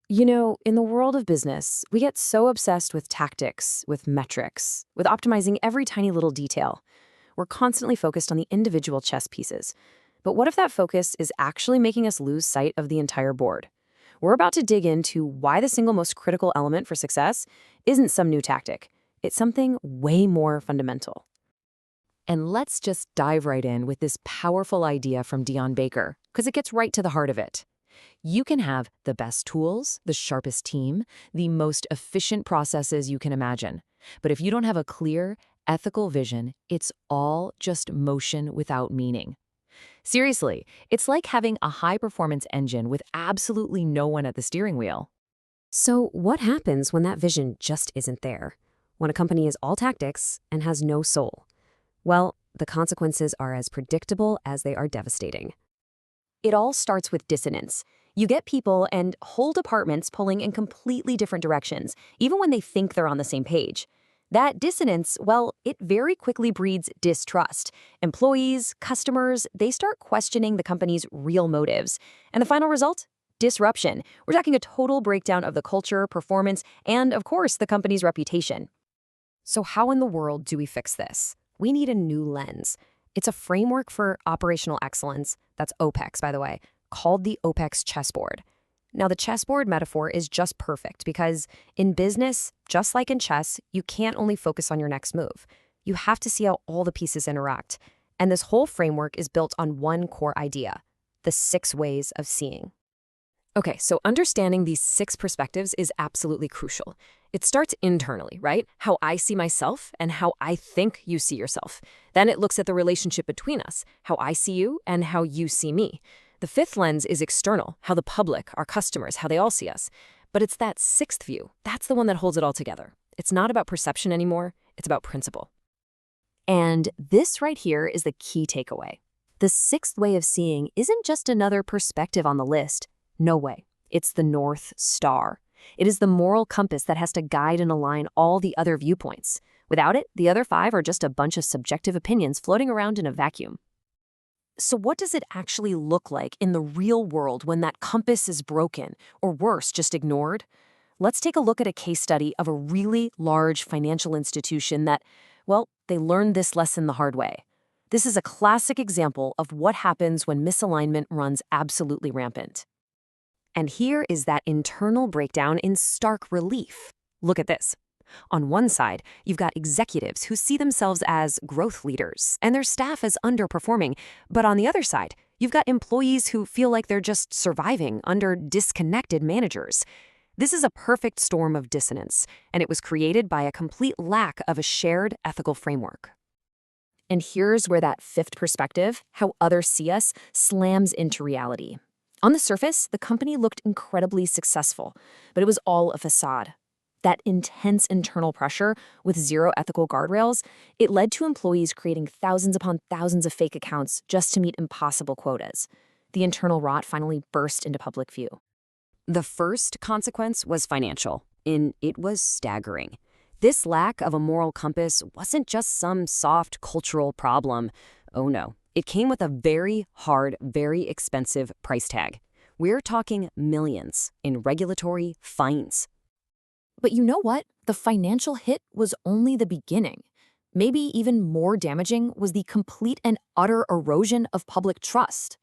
You know, in the world of business, we get so obsessed with tactics, with metrics, with optimizing every tiny little detail. We're constantly focused on the individual chess pieces. But what if that focus is actually making us lose sight of the entire board? We're about to dig into why the single most critical element for success isn't some new tactic. It's something way more fundamental. And let's just dive right in with this powerful idea from Dion Baker, because it gets right to the heart of it. You can have the best tools, the sharpest team, the most efficient processes you can imagine. But if you don't have a clear, ethical vision, it's all just motion without meaning. Seriously, it's like having a high-performance engine with absolutely no one at the steering wheel. So what happens when that vision just isn't there? When a company is all tactics and has no soul? Well, the consequences are as predictable as they are devastating. It all starts with dissonance. You get people and whole departments pulling in completely different directions, even when they think they're on the same page. That dissonance, well, it very quickly breeds distrust. Employees, customers, they start questioning the company's real motives. And the final result? Disruption. We're talking a total breakdown of the culture, performance, and, of course, the company's reputation. So how in the world do we fix this? We need a new lens. It's a framework for operational excellence, that's OPEX, by the way, called the OPEX Chessboard. Now, the chessboard metaphor is just perfect because in business, just like in chess, you can't only focus on your next move. You have to see how all the pieces interact. And this whole framework is built on one core idea, the 6 ways of seeing. Okay, so understanding these 6 perspectives is absolutely crucial. It starts internally, right? How I see myself and how I think you see yourself. Then it looks at the relationship between us, how I see you and how you see me. The 5th lens is external, how the public, our customers, how they all see us. But it's that 6th view, that's the one that holds it all together. It's not about perception anymore, it's about principle. And this right here is the key takeaway. The 6th way of seeing isn't just another perspective on the list. No way. It's the North Star. It is the moral compass that has to guide and align all the other viewpoints. Without it, the other 5 are just a bunch of subjective opinions floating around in a vacuum. So what does it actually look like in the real world when that compass is broken, or worse, just ignored? Let's take a look at a case study of a really large financial institution that, well, they learned this lesson the hard way. This is a classic example of what happens when misalignment runs absolutely rampant. And here is that internal breakdown in stark relief. Look at this. On one side, you've got executives who see themselves as growth leaders and their staff as underperforming. But on the other side, you've got employees who feel like they're just surviving under disconnected managers. This is a perfect storm of dissonance, and it was created by a complete lack of a shared ethical framework. And here's where that 5th perspective, how others see us, slams into reality. On the surface, the company looked incredibly successful, but it was all a facade. That intense internal pressure with 0 ethical guardrails, it led to employees creating thousands upon thousands of fake accounts just to meet impossible quotas. The internal rot finally burst into public view. The first consequence was financial, and it was staggering. This lack of a moral compass wasn't just some soft cultural problem. Oh no, it came with a very hard, very expensive price tag. We're talking millions in regulatory fines. But you know what? The financial hit was only the beginning. Maybe even more damaging was the complete and utter erosion of public trust.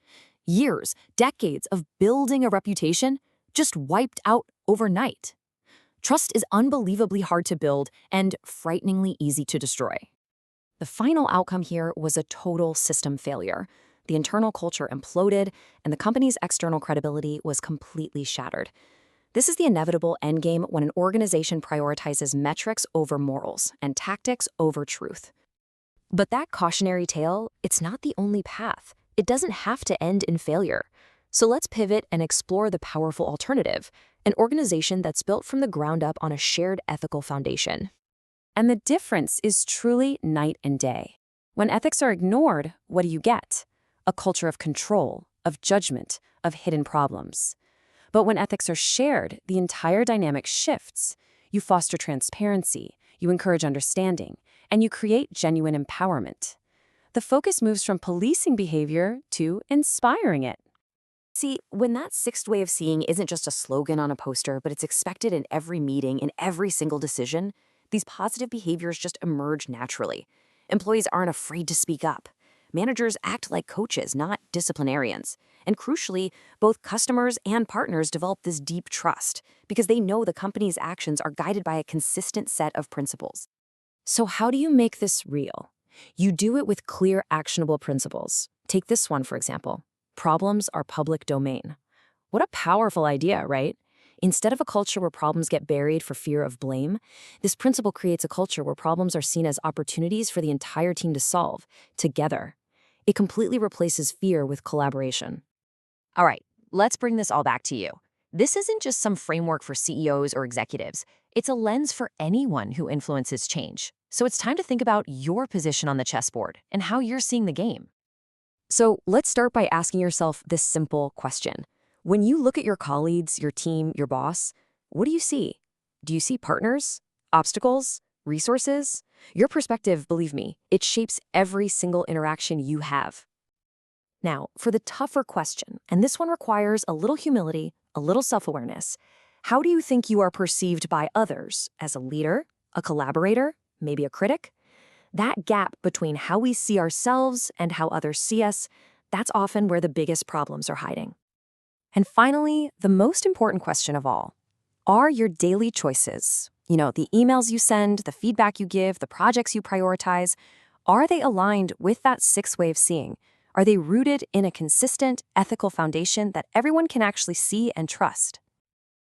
Years, decades of building a reputation just wiped out overnight. Trust is unbelievably hard to build and frighteningly easy to destroy. The final outcome here was a total system failure. The internal culture imploded, and the company's external credibility was completely shattered. This is the inevitable endgame when an organization prioritizes metrics over morals and tactics over truth. But that cautionary tale, it's not the only path. It doesn't have to end in failure. So let's pivot and explore the powerful alternative, an organization that's built from the ground up on a shared ethical foundation. And the difference is truly night and day. When ethics are ignored, what do you get? A culture of control, of judgment, of hidden problems. But when ethics are shared, the entire dynamic shifts. You foster transparency, you encourage understanding, and you create genuine empowerment. The focus moves from policing behavior to inspiring it. See, when that sixth way of seeing isn't just a slogan on a poster, but it's expected in every meeting, in every single decision, these positive behaviors just emerge naturally. Employees aren't afraid to speak up. Managers act like coaches, not disciplinarians. And crucially, both customers and partners develop this deep trust because they know the company's actions are guided by a consistent set of principles. So, how do you make this real? You do it with clear, actionable principles. Take this one, for example. Problems are public domain. What a powerful idea, right? Instead of a culture where problems get buried for fear of blame, this principle creates a culture where problems are seen as opportunities for the entire team to solve, together. It completely replaces fear with collaboration. All right, let's bring this all back to you. This isn't just some framework for CEOs or executives. It's a lens for anyone who influences change. So it's time to think about your position on the chessboard and how you're seeing the game. So let's start by asking yourself this simple question. When you look at your colleagues, your team, your boss, what do you see? Do you see partners, obstacles, resources? Your perspective, believe me, it shapes every single interaction you have. Now, for the tougher question, and this one requires a little humility, a little self-awareness. How do you think you are perceived by others as a leader, a collaborator, maybe a critic? That gap between how we see ourselves and how others see us, that's often where the biggest problems are hiding. And finally, the most important question of all, are your daily choices, the emails you send, the feedback you give, the projects you prioritize, are they aligned with that sixth way of seeing? Are they rooted in a consistent, ethical foundation that everyone can actually see and trust?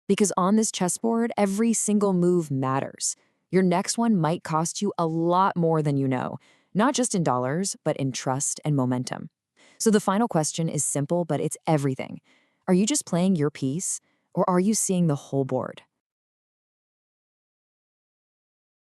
Because on this chessboard, every single move matters. Your next one might cost you a lot more than you know, not just in dollars, but in trust and momentum. So the final question is simple, but it's everything. Are you just playing your piece, or are you seeing the whole board?